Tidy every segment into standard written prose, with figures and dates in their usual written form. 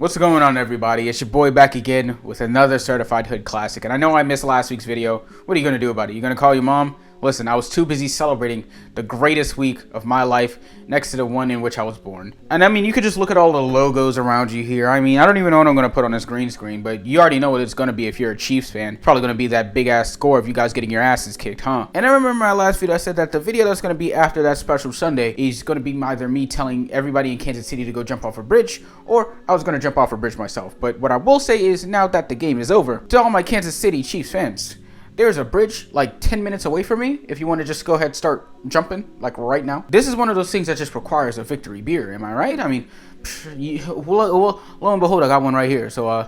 What's going on, everybody? It's your boy back again with another certified hood classic. And I know I missed last week's video. What are you gonna do about it? You gonna call your mom? Listen, I was too busy celebrating the greatest week of my life next to the one in which I was born. And I mean, you could just look at all the logos around you here. I mean, I don't even know what I'm gonna put on this green screen, but you already know what it's gonna be if you're a Chiefs fan. Probably gonna be that big ass score of you guys getting your asses kicked, huh? And I remember my last video, I said that the video that's gonna be after that special Sunday is gonna be either me telling everybody in Kansas City to go jump off a bridge, or I was gonna jump off a bridge myself. But what I will say is, now that the game is over, to all my Kansas City Chiefs fans, there's a bridge like 10 minutes away from me if you want to just go ahead and start jumping like right now. This is one of those things that just requires a victory beer, am I right? I mean, lo and behold, I got one right here. So,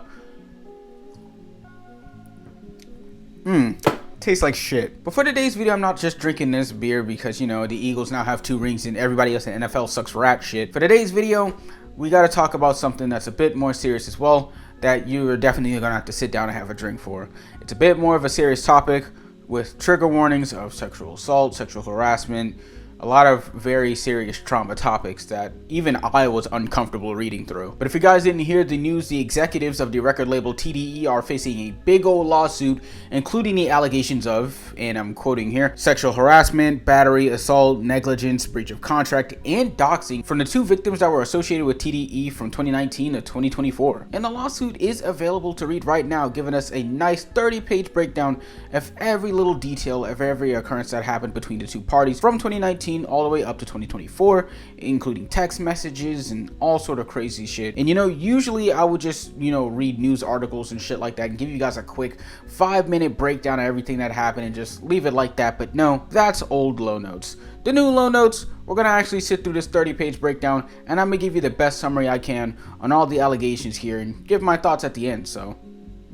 tastes like shit. But for today's video, I'm not just drinking this beer because, you know, the Eagles now have 2 rings and everybody else in the NFL sucks rat shit. For today's video, we got to talk about something that's a bit more serious as well, that you're definitely gonna have to sit down and have a drink for. It's a bit more of a serious topic with trigger warnings of sexual assault, sexual harassment, a lot of very serious trauma topics that even I was uncomfortable reading through. But if you guys didn't hear the news, the executives of the record label TDE are facing a big old lawsuit, including the allegations of, and I'm quoting here, sexual harassment, battery, assault, negligence, breach of contract, and doxing from the 2 victims that were associated with TDE from 2019 to 2024. And the lawsuit is available to read right now, giving us a nice 30-page breakdown of every little detail of every occurrence that happened between the 2 parties from 2019 all the way up to 2024, including text messages and all sort of crazy shit. And you know, usually I would just, you know, read news articles and shit like that and give you guys a quick 5-minute breakdown of everything that happened and just leave it like that. But no, that's old LowNotes. The new LowNotes, we're gonna actually sit through this 30-page breakdown, and I'm gonna give you the best summary I can on all the allegations here and give my thoughts at the end. So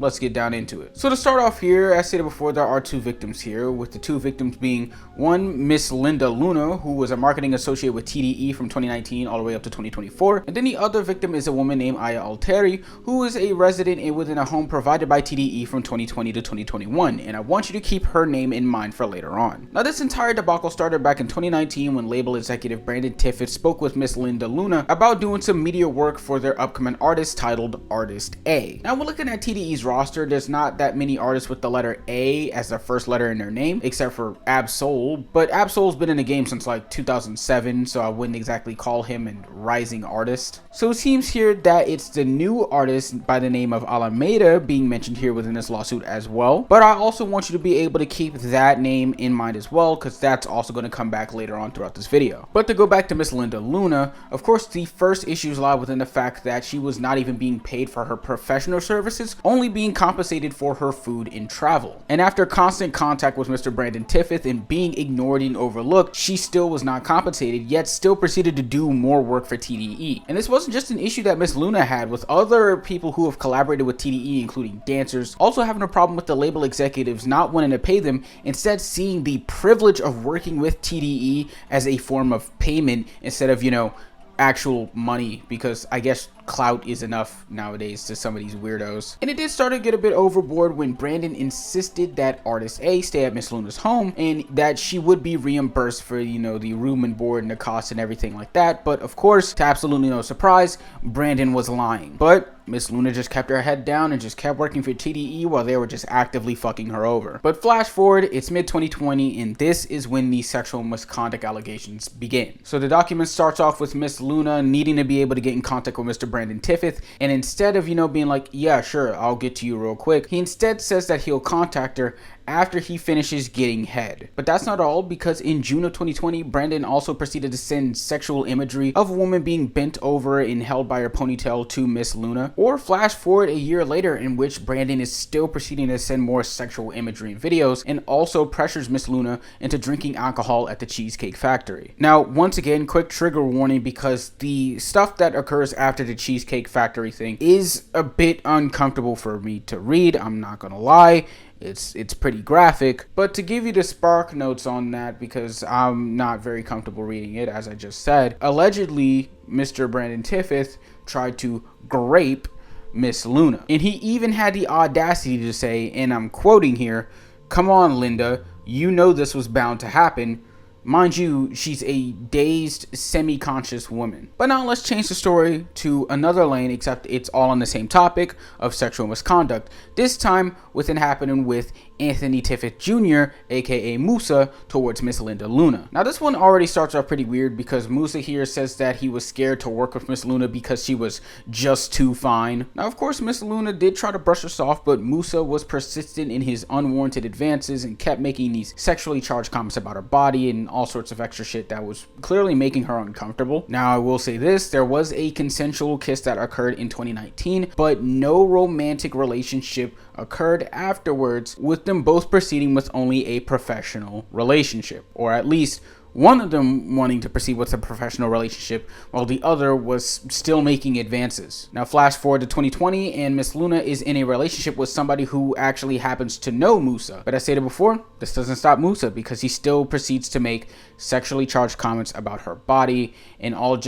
let's get down into it. So to start off here, as stated before, there are 2 victims here, with the 2 victims being one, Miss Linda Luna, who was a marketing associate with TDE from 2019 all the way up to 2024. And then the other victim is a woman named Aya Alteri, who is a resident within a home provided by TDE from 2020 to 2021. And I want you to keep her name in mind for later on. Now, this entire debacle started back in 2019 when label executive Brandon Tiffith spoke with Miss Linda Luna about doing some media work for their upcoming artist titled Artist A. Now, we're looking at TDE's roster. There's not that many artists with the letter A as their first letter in their name, except for Ab-Soul, but Ab-Soul's been in the game since like 2007, so I wouldn't exactly call him a rising artist. So it seems here that it's the new artist by the name of Alameda being mentioned here within this lawsuit as well, but I also want you to be able to keep that name in mind as well, because that's also going to come back later on throughout this video. But to go back to Miss Linda Luna, of course the first issues lie within the fact that she was not even being paid for her professional services, only being compensated for her food and travel. And after constant contact with Mr. Brandon Tiffith and being ignored and overlooked, she still was not compensated, yet still proceeded to do more work for TDE. And this wasn't just an issue that Miss Luna had, with other people who have collaborated with TDE, including dancers, also having a problem with the label executives not wanting to pay them, instead seeing the privilege of working with TDE as a form of payment instead of, you know, actual money, because I guess clout is enough nowadays to some of these weirdos. And it did start to get a bit overboard when Brandon insisted that Artist A stay at Miss Luna's home and that she would be reimbursed for, you know, the room and board and the cost and everything like that. But of course, to absolutely no surprise, Brandon was lying. But Miss Luna just kept her head down and just kept working for TDE while they were just actively fucking her over. But flash forward, it's mid-2020, and this is when the sexual misconduct allegations begin. So the document starts off with Miss Luna needing to be able to get in contact with Mr. Brandon Tiffith, and instead of, you know, being like, yeah, sure, I'll get to you real quick, he instead says that he'll contact her after he finishes getting head. But that's not all, because in June of 2020, Brandon also proceeded to send sexual imagery of a woman being bent over and held by her ponytail to Miss Luna. Or flash forward a year later, in which Brandon is still proceeding to send more sexual imagery and videos, and also pressures Miss Luna into drinking alcohol at the Cheesecake Factory. Now, once again, quick trigger warning, because the stuff that occurs after the Cheesecake Factory thing is a bit uncomfortable for me to read, I'm not gonna lie. It's pretty graphic, but to give you the spark notes on that, because I'm not very comfortable reading it, as I just said, allegedly Mr. Brandon Tiffith tried to grape Miss Luna, and he even had the audacity to say, and I'm quoting here, "Come on, Linda, you know this was bound to happen. Mind you, she's a dazed, semi-conscious woman. But now let's change the story to another lane, except it's all on the same topic of sexual misconduct. This time with it happening with Anthony Tiffith Jr., aka Moosa, towards Miss Linda Luna. Now this one already starts off pretty weird because Moosa here says that he was scared to work with Miss Luna because she was just too fine. Now of course Miss Luna did try to brush us off, but Moosa was persistent in his unwarranted advances and kept making these sexually charged comments about her body and all sorts of extra shit that was clearly making her uncomfortable. Now I will say this, there was a consensual kiss that occurred in 2019, but no romantic relationship occurred afterwards, with them both proceeding with only a professional relationship, or at least one of them wanting to proceed with a professional relationship while the other was still making advances. Now flash forward to 2020 and Miss Luna is in a relationship with somebody who actually happens to know Moosa. But as stated before, this doesn't stop Moosa because he still proceeds to make sexually charged comments about her body and all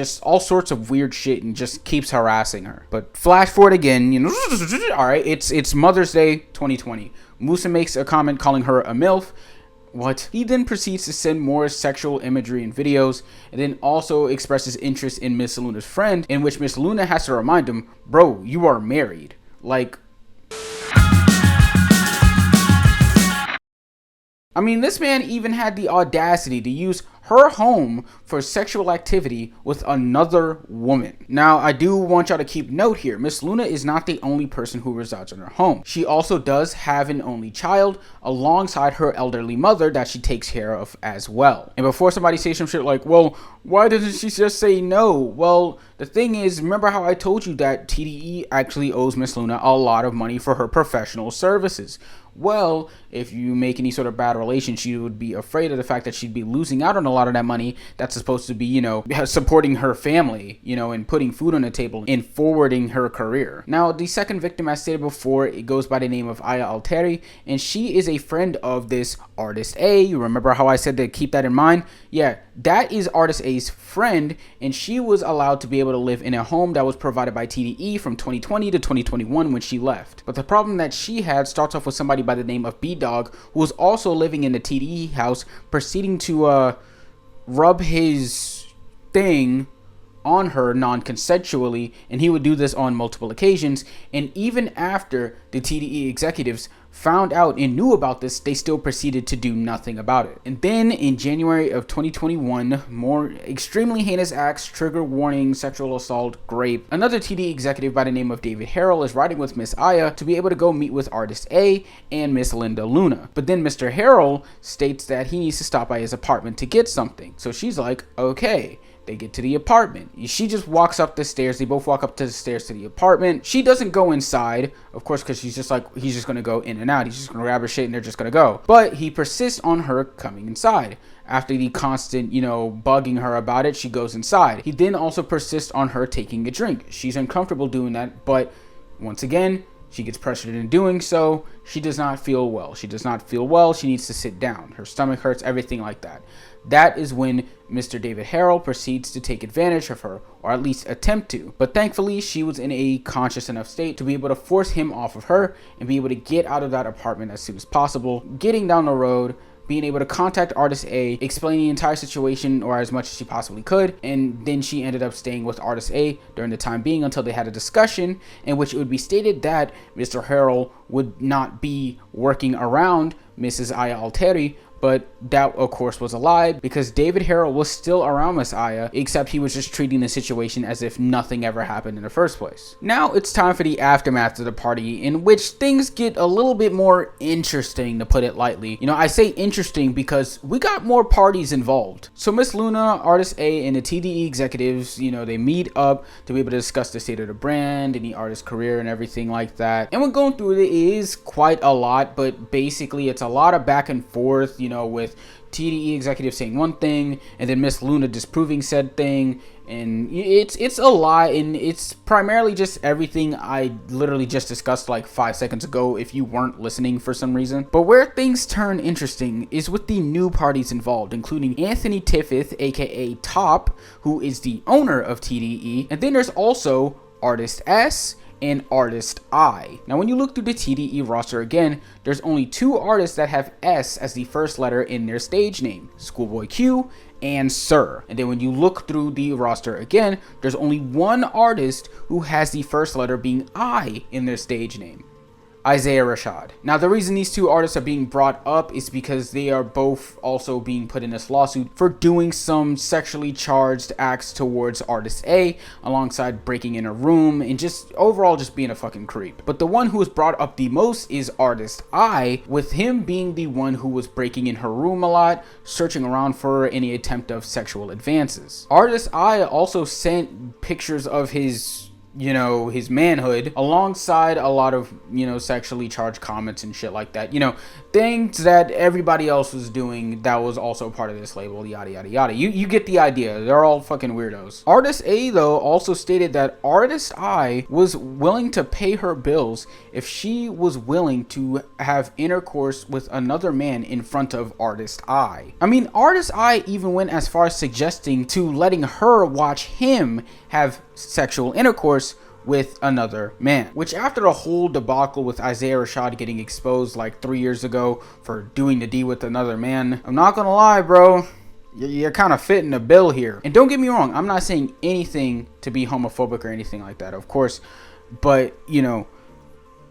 sorts of weird shit and just keeps harassing her. But flash forward again, all right, it's Mother's Day 2020. Moosa makes a comment calling her a MILF. What? He then proceeds to send more sexual imagery and videos, and then also expresses interest in Miss Luna's friend, in which Miss Luna has to remind him, bro, you are married. Like, I mean, this man even had the audacity to use her home for sexual activity with another woman. Now, I do want y'all to keep note here. Miss Luna is not the only person who resides in her home. She also does have an only child alongside her elderly mother that she takes care of as well. And before somebody says some shit like, well, why doesn't she just say no? Well, the thing is, remember how I told you that TDE actually owes Miss Luna a lot of money for her professional services? Well, if you make any sort of bad relation, she would be afraid of the fact that she'd be losing out on a lot of that money that's supposed to be, supporting her family, and putting food on the table and forwarding her career. Now, the second victim, as stated before, it goes by the name of Aya Alteri, and she is a friend of this Artist A. You remember how I said to keep that in mind? Yeah, that is Artist A's friend, and she was allowed to be able to live in a home that was provided by TDE from 2020 to 2021 when she left. But the problem that she had starts off with somebody by the name of B-Dawg, who was also living in the TDE house, proceeding to rub his thing on her non-consensually, and he would do this on multiple occasions. And even after the TDE executives found out and knew about this, they still proceeded to do nothing about it. And then in January of 2021, more extremely heinous acts, trigger warning, sexual assault, rape. Another TDE executive by the name of David Harrell is riding with Miss Aya to be able to go meet with Artist A and Miss Linda Luna. But then Mr. Harrell states that he needs to stop by his apartment to get something. So she's like, okay. They get to the apartment. She just walks up the stairs. They both walk up to the stairs to the apartment. She doesn't go inside, of course, because she's just like, he's just going to go in and out. He's just going to grab her shit and they're just going to go. But he persists on her coming inside. After the constant, bugging her about it, she goes inside. He then also persists on her taking a drink. She's uncomfortable doing that, but once again, she gets pressured into doing so. She does not feel well. She does not feel well. She needs to sit down. Her stomach hurts, everything like that. That is when Mr. David Harrell proceeds to take advantage of her, or at least attempt to. But thankfully, she was in a conscious enough state to be able to force him off of her and be able to get out of that apartment as soon as possible. Getting down the road, being able to contact Artist A, explain the entire situation or as much as she possibly could, and then she ended up staying with Artist A during the time being until they had a discussion in which it would be stated that Mr. Harrell would not be working around Mrs. Aya Alteri, but that of course was a lie because David Harrell was still around Miss Aya, except he was just treating the situation as if nothing ever happened in the first place. Now it's time for the aftermath of the party, in which things get a little bit more interesting, to put it lightly. I say interesting because we got more parties involved. So Miss Luna, Artist A, and the TDE executives, they meet up to be able to discuss the state of the brand and the artist's career and everything like that. And we're going through it is quite a lot, but basically it's a lot of back and forth, with TDE executives saying one thing and then Miss Luna disproving said thing, and it's a lot, and it's primarily just everything I literally just discussed like 5 seconds ago if you weren't listening for some reason. But where things turn interesting is with the new parties involved, including Anthony Tiffith, aka Top, who is the owner of TDE, and then there's also Artist S and Artist I. Now when you look through the TDE roster again, there's only 2 artists that have S as the first letter in their stage name, Schoolboy Q and Sir. And then when you look through the roster again, there's only 1 artist who has the first letter being I in their stage name, Isaiah Rashad. Now the reason these 2 artists are being brought up is because they are both also being put in this lawsuit for doing some sexually charged acts towards Artist A, alongside breaking in a room and just overall just being a fucking creep. But the one who was brought up the most is Artist I, with him being the one who was breaking in her room a lot, searching around for any attempt of sexual advances. Artist I also sent pictures of his his manhood alongside a lot of, sexually charged comments and shit like that. Things that everybody else was doing that was also part of this label, yada, yada, yada. You get the idea. They're all fucking weirdos. Artist A, though, also stated that Artist I was willing to pay her bills if she was willing to have intercourse with another man in front of Artist I. I mean, Artist I even went as far as suggesting to letting her watch him have sexual intercourse with another man, which after the whole debacle with Isaiah Rashad getting exposed like 3 years ago for doing the D with another man, I'm not gonna lie, bro, you're kind of fitting the bill here. And don't get me wrong, I'm not saying anything to be homophobic or anything like that, of course, but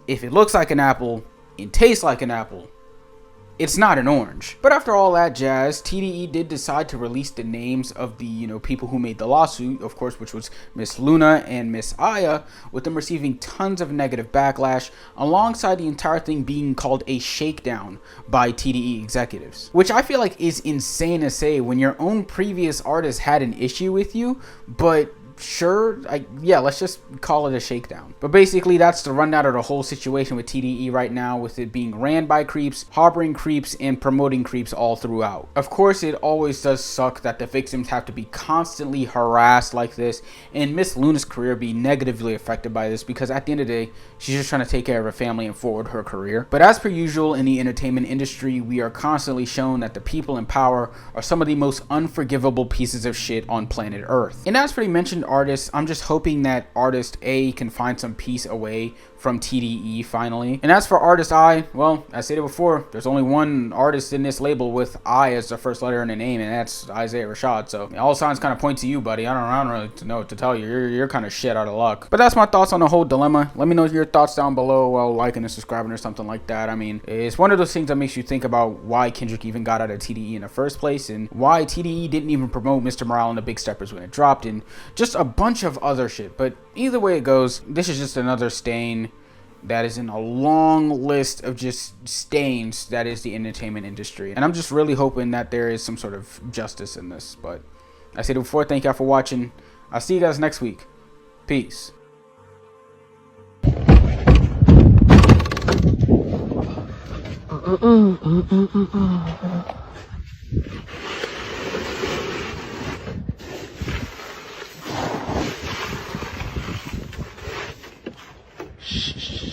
if it looks like an apple and tastes like an apple, it's not an orange. But after all that jazz, TDE did decide to release the names of the, people who made the lawsuit, of course, which was Miss Luna and Miss Aya, with them receiving tons of negative backlash, alongside the entire thing being called a shakedown by TDE executives. Which I feel like is insane to say when your own previous artist had an issue with you, but sure, let's just call it a shakedown. But basically that's the rundown of the whole situation with TDE right now, with it being ran by creeps, harboring creeps, and promoting creeps all throughout. Of course, it always does suck that the victims have to be constantly harassed like this, and Miss Luna's career be negatively affected by this, because at the end of the day, she's just trying to take care of her family and forward her career. But as per usual in the entertainment industry, we are constantly shown that the people in power are some of the most unforgivable pieces of shit on planet Earth. And as for the mentioned artists, I'm just hoping that Artist A can find some peace away from TDE finally. And as for Artist I, well, I stated before, there's only 1 artist in this label with I as the first letter in the name, and that's Isaiah Rashad. So all signs kind of point to you, buddy. I don't really know what to tell you. You're kind of shit out of luck. But that's my thoughts on the whole dilemma. Let me know your thoughts down below while liking and subscribing or something like that. I mean, it's one of those things that makes you think about why Kendrick even got out of TDE in the first place, and why TDE didn't even promote Mr. Morale and the Big Steppers when it dropped, and just a bunch of other shit. But either way it goes, this is just another stain that is in a long list of just stains that is the entertainment industry. And I'm just really hoping that there is some sort of justice in this. But I said it before, thank y'all for watching. I'll see you guys next week. Peace. Shh.